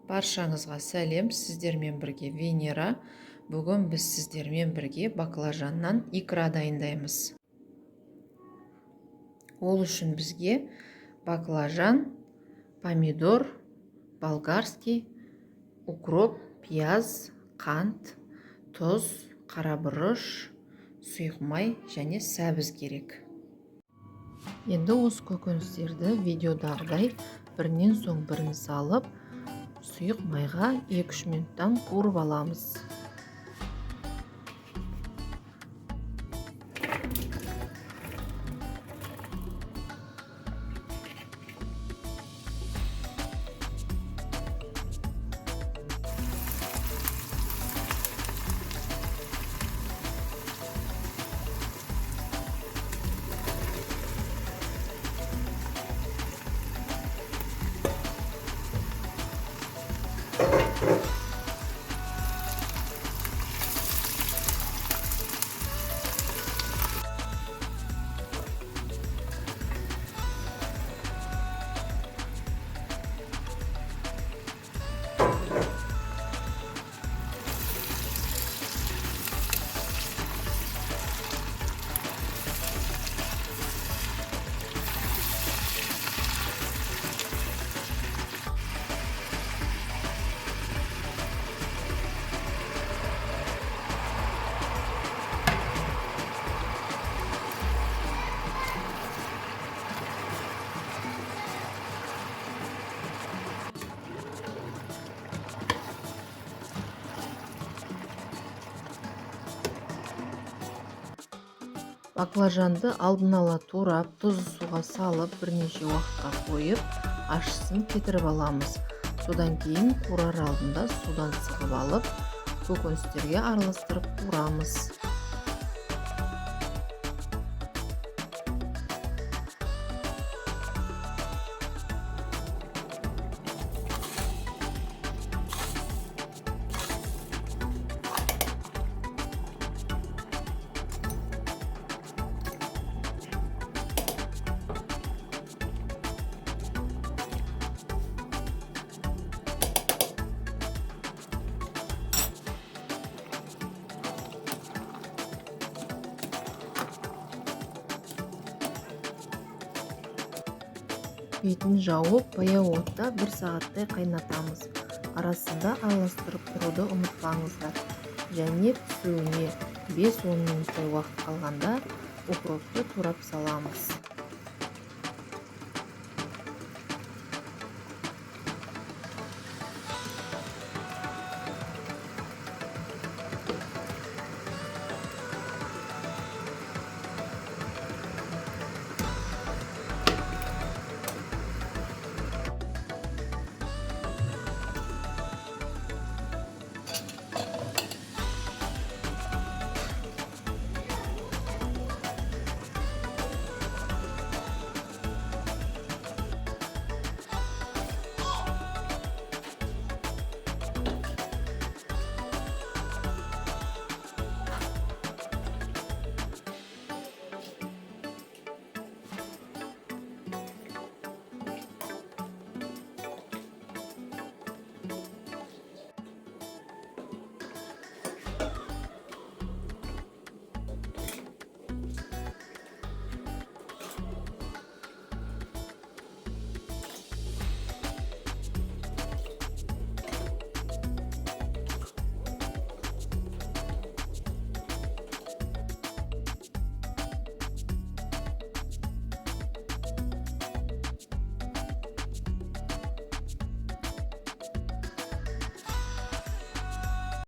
Баршаңызға сәлем, сіздермен бірге Венера. Бүгін біз сіздермен бірге баклажаннан икра дайындаймыз. Ол үшін бізге баклажан, помидор, болгарский, укроп, пияз, қант, тұз, қарабұрыш, сұйық май және сәбіз керек. Енді осы көкөністерді видеодағыдай бірінен соң бірін салып, сұйық майға 2-3 минуттан қуырып аламыз. Баклажанды алдын ала турап, тұзды суға салып, бірнеше уақытқа қойып, ащысын кетіріп аламыз. Содан кейін қуырар алдында судан сығып алып, көкөністерге араластырып қуырамыз. Бетін жауып, баяу отта 1 сағаттай қайнатамыз. Арасында араластырып тұруды ұмытпаңыздар. Және пісуіне 5-10 минуттай уақыт қалғанда укропты турап саламыз.